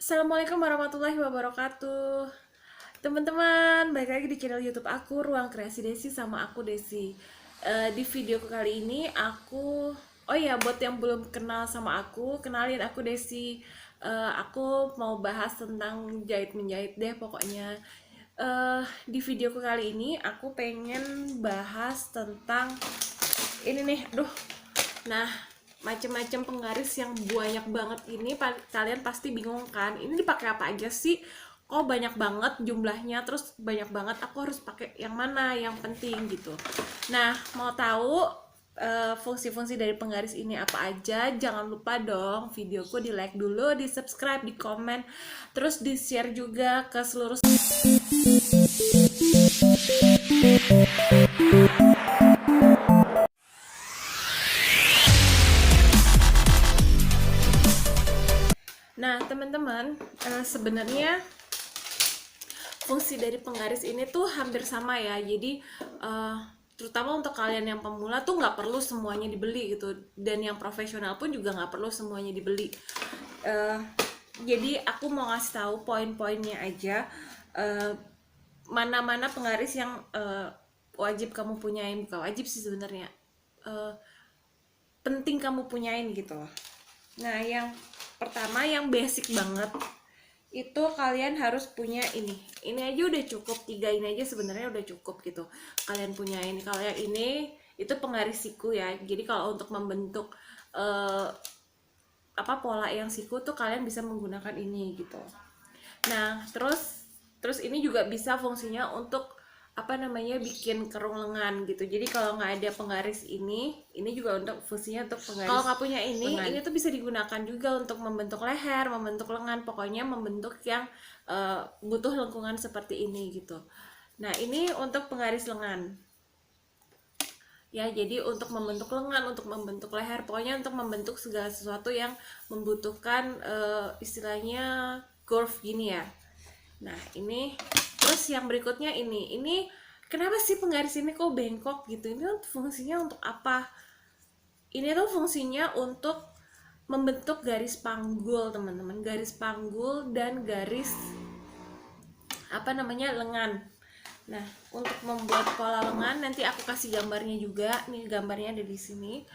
Assalamualaikum warahmatullahi wabarakatuh. Teman-teman, balik lagi di channel YouTube aku, Ruang Kreasi Desi, sama aku Desi. Di video kali ini oh ya, buat yang belum kenal sama aku, kenalin aku Desi. Aku mau bahas tentang jahit menjahit deh pokoknya. Di video kali ini aku pengen bahas tentang ini nih, aduh. Nah, macam-macam penggaris yang banyak banget ini kalian pasti bingung kan? Ini dipakai apa aja sih? Kok banyak banget jumlahnya, terus banyak banget aku harus pakai yang mana yang penting gitu. Nah, mau tahu fungsi-fungsi dari penggaris ini apa aja? Jangan lupa dong videoku di like dulu, di subscribe, di komen, terus di share juga ke seluruh. Nah, teman-teman, sebenarnya fungsi dari penggaris ini tuh hampir sama ya. Jadi terutama untuk kalian yang pemula tuh nggak perlu semuanya dibeli gitu, dan yang profesional pun juga nggak perlu semuanya dibeli. Jadi aku mau ngasih tahu poin-poinnya aja, mana-mana penggaris yang wajib kamu punyain. Bukan wajib sih sebenarnya, penting kamu punyain gitu loh. Nah, yang pertama yang basic banget itu kalian harus punya ini aja udah cukup, 3 ini aja sebenarnya udah cukup gitu kalian punya ini. Kalau yang ini itu penggaris siku ya, jadi kalau untuk membentuk pola yang siku tuh kalian bisa menggunakan ini gitu. Nah, terus ini juga bisa fungsinya untuk bikin kerung lengan gitu. Jadi kalau nggak ada penggaris ini juga untuk fungsinya untuk penggaris. Kalau nggak punya ini tuh bisa digunakan juga untuk membentuk leher, membentuk lengan, pokoknya membentuk yang butuh lengkungan seperti ini gitu. Nah, ini untuk penggaris lengan ya, jadi untuk membentuk lengan, untuk membentuk leher, pokoknya untuk membentuk segala sesuatu yang membutuhkan istilahnya curve gini ya. Nah, ini terus yang berikutnya ini kenapa sih penggaris ini kok bengkok gitu? Ini fungsinya untuk apa? Ini tuh fungsinya untuk membentuk garis panggul, teman-teman. Garis panggul dan garis lengan. Nah, untuk membuat pola lengan nanti aku kasih gambarnya juga. Nih gambarnya ada di sini.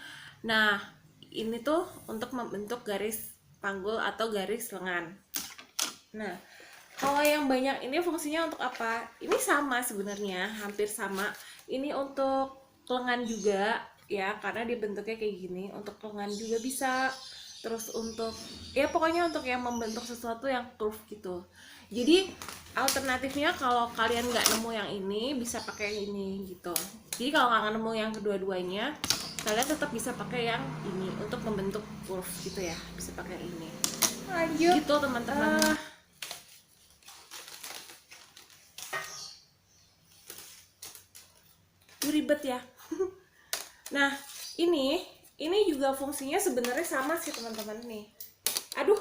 Nah, ini tuh untuk membentuk garis panggul atau garis lengan. Nah, kalau yang banyak ini fungsinya untuk apa? Ini sama sebenarnya, hampir sama. Ini untuk lengan juga ya, karena dibentuknya kayak gini. Untuk lengan juga bisa. Terus untuk ya pokoknya untuk yang membentuk sesuatu yang curve gitu. Jadi alternatifnya kalau kalian nggak nemu yang ini bisa pakai yang ini gitu. Jadi kalau nggak nemu yang kedua-duanya, kalian tetap bisa pakai yang ini untuk membentuk curve gitu ya. Bisa pakai yang ini. Lanjut. Gitu teman-teman. Ribet ya. Nah, ini juga fungsinya sebenarnya sama sih teman-teman nih. Aduh,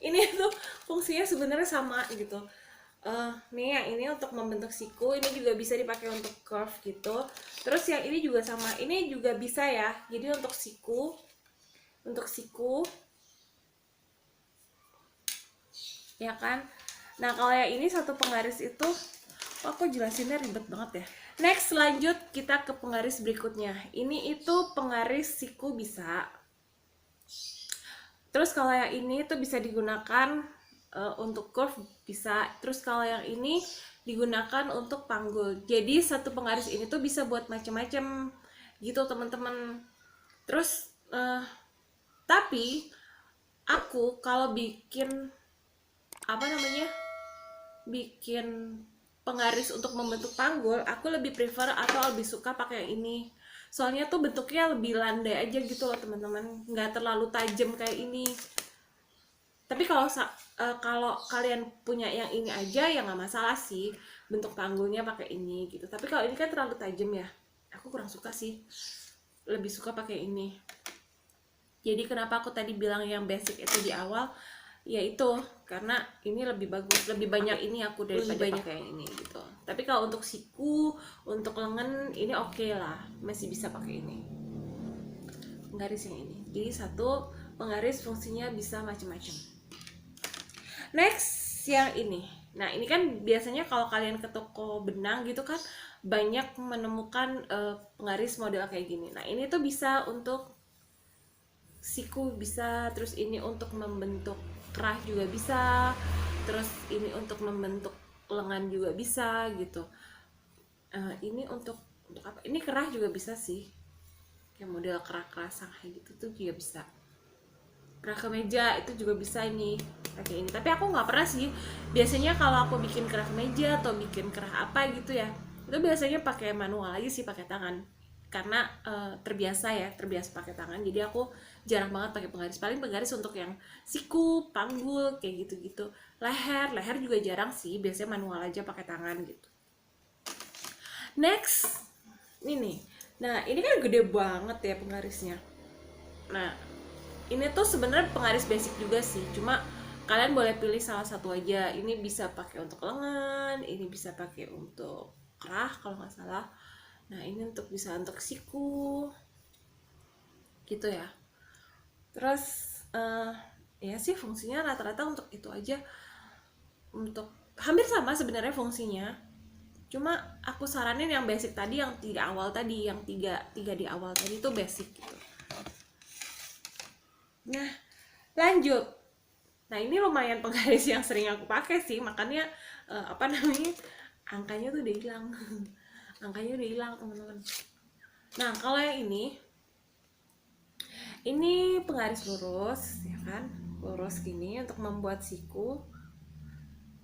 ini tuh fungsinya sebenarnya sama gitu. Nih yang ini untuk membentuk siku, ini juga bisa dipakai untuk curve gitu. Terus yang ini juga sama, ini juga bisa ya. Jadi untuk siku, ya kan. Nah, kalau yang ini satu penggaris itu, aku jelasinnya ribet banget ya. Next, lanjut kita ke penggaris berikutnya. Ini itu penggaris siku bisa. Terus kalau yang ini tuh bisa digunakan untuk curve bisa. Terus kalau yang ini digunakan untuk panggul. Jadi satu penggaris ini tuh bisa buat macam-macam gitu teman-teman. Terus tapi aku kalau bikin bikin penggaris untuk membentuk panggul, aku lebih prefer atau lebih suka pakai yang ini. Soalnya tuh bentuknya lebih landai aja gitu loh teman-teman, nggak terlalu tajam kayak ini. Tapi kalau kalian punya yang ini aja ya nggak masalah sih, bentuk panggulnya pakai ini gitu. Tapi kalau ini kan terlalu tajam ya, aku kurang suka sih, lebih suka pakai ini. Jadi kenapa aku tadi bilang yang basic itu di awal, yaitu karena ini lebih bagus, lebih banyak ini aku daripada pakai yang ini gitu. Tapi kalau untuk siku, untuk lengan ini oke lah, masih bisa pakai ini penggaris yang ini. Jadi satu penggaris fungsinya bisa macam-macam. Next yang ini. Nah, ini kan biasanya kalau kalian ke toko benang gitu kan banyak menemukan penggaris model kayak gini. Nah, ini tuh bisa untuk siku bisa, terus ini untuk membentuk kerah juga bisa, terus ini untuk membentuk lengan juga bisa gitu. Ini untuk apa? Ini kerah juga bisa sih, kayak model kerah-kerah Shanghai gitu tuh juga bisa. Kerah kemeja itu juga bisa ini pakai ini, tapi aku nggak pernah sih. Biasanya kalau aku bikin kerah kemeja atau bikin kerah apa gitu ya, itu biasanya pakai manual aja sih, pakai tangan, karena terbiasa pakai tangan. Jadi aku jarang banget pakai penggaris, paling penggaris untuk yang siku, panggul kayak gitu-gitu. Leher juga jarang sih, biasanya manual aja pakai tangan gitu. Next ini, nah ini kan gede banget ya penggarisnya. Nah, ini tuh sebenarnya penggaris basic juga sih, cuma kalian boleh pilih salah satu aja. Ini bisa pakai untuk lengan, ini bisa pakai untuk kerah kalau nggak salah. Nah, ini bisa untuk siku gitu ya. Terus ya sih fungsinya rata-rata untuk itu aja, untuk hampir sama sebenarnya fungsinya. Cuma aku saranin yang basic tadi, yang tiga di awal tadi itu basic gitu. Nah, lanjut. Nah, ini lumayan penggaris yang sering aku pakai sih, makanya angkanya tuh udah hilang. Angkanya udah hilang, teman-teman. Nah, kalau yang ini penggaris lurus ya kan, lurus gini untuk membuat siku.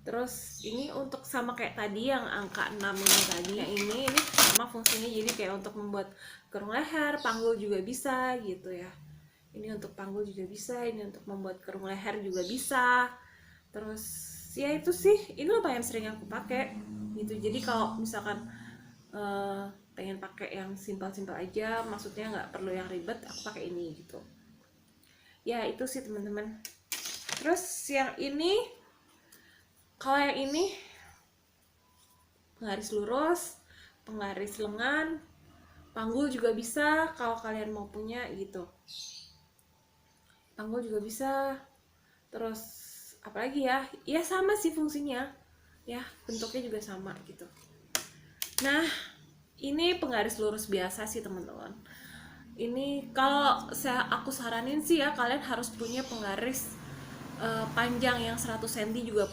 Terus ini untuk sama kayak tadi yang angka 6 ini tadi. Yang ini sama fungsinya, jadi kayak untuk membuat kerung leher, panggul juga bisa gitu ya. Ini untuk panggul juga bisa, ini untuk membuat kerung leher juga bisa. Terus ya itu sih, ini lumayan sering aku pakai gitu. Jadi kalau misalkan pengen pakai yang simpel-simpel aja, maksudnya nggak perlu yang ribet, aku pakai ini gitu. Ya itu sih teman-teman. Terus yang ini, kalau yang ini penggaris lurus, penggaris lengan, panggul juga bisa kalau kalian mau punya gitu. Panggul juga bisa. Terus apalagi ya? Ya sama sih fungsinya. Ya, bentuknya juga sama gitu. Nah, ini penggaris lurus biasa sih teman-teman. Ini kalau aku saranin sih ya, kalian harus punya penggaris panjang yang 100 cm juga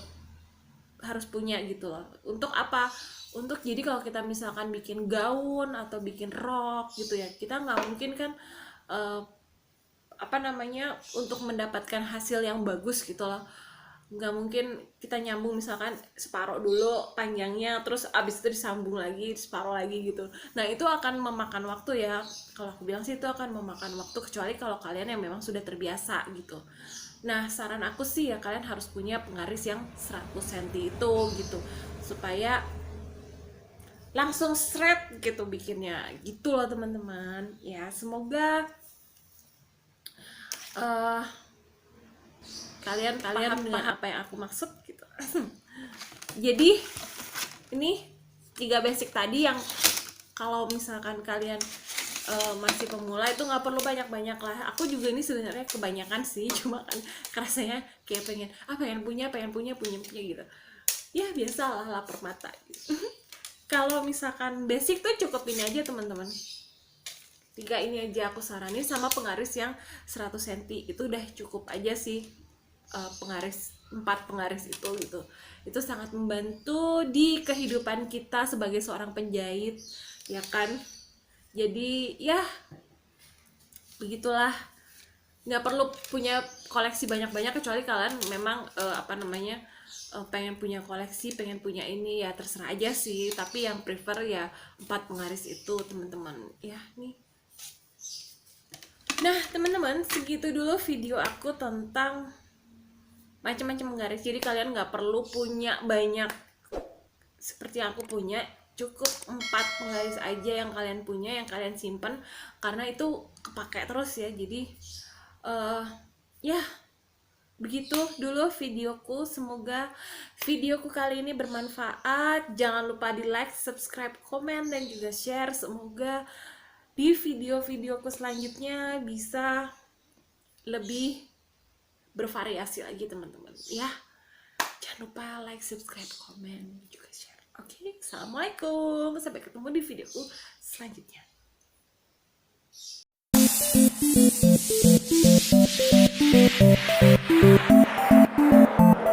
harus punya gitu loh. Untuk apa? Untuk jadi kalau kita misalkan bikin gaun atau bikin rok gitu ya, kita nggak mungkin kan untuk mendapatkan hasil yang bagus gitu loh. Nggak mungkin kita nyambung misalkan separuh dulu panjangnya, terus abis itu disambung lagi separuh lagi gitu. Nah, itu akan memakan waktu ya. Kalau aku bilang sih itu akan memakan waktu, kecuali kalau kalian yang memang sudah terbiasa gitu. Nah, saran aku sih ya kalian harus punya penggaris yang 100 cm itu gitu, supaya langsung shred gitu bikinnya gitu loh teman-teman. Ya, semoga kalian paham dengan apa yang aku maksud gitu. Jadi ini 3 basic tadi yang kalau misalkan kalian masih pemula itu nggak perlu banyak-banyak lah. Aku juga ini sebenarnya kebanyakan sih, cuma kan rasanya kayak pengen punya gitu. Ya biasalah, lapar mata gitu. Kalau misalkan basic tuh cukup ini aja teman-teman. 3 ini aja aku saranin, sama penggaris yang 100 cm itu udah cukup aja sih. Penggaris 4 penggaris itu gitu. Itu sangat membantu di kehidupan kita sebagai seorang penjahit, ya kan? Jadi ya begitulah. Nggak perlu punya koleksi banyak-banyak, kecuali kalian memang pengen punya koleksi, pengen punya ini, ya terserah aja sih. Tapi yang prefer ya 4 penggaris itu teman-teman. Ya nih. Nah teman-teman, segitu dulu video aku tentang macam-macam penggaris. Jadi kalian nggak perlu punya banyak seperti yang aku punya, cukup 4 penggaris aja yang kalian punya, yang kalian simpen, karena itu kepake terus ya. Jadi ya begitu dulu videoku. Semoga videoku kali ini bermanfaat. Jangan lupa di like, subscribe, komen, dan juga share. Semoga di video-videoku selanjutnya bisa lebih bervariasi lagi teman-teman ya. Jangan lupa like, subscribe, komen, juga share. Oke, assalamualaikum, sampai ketemu di videoku selanjutnya.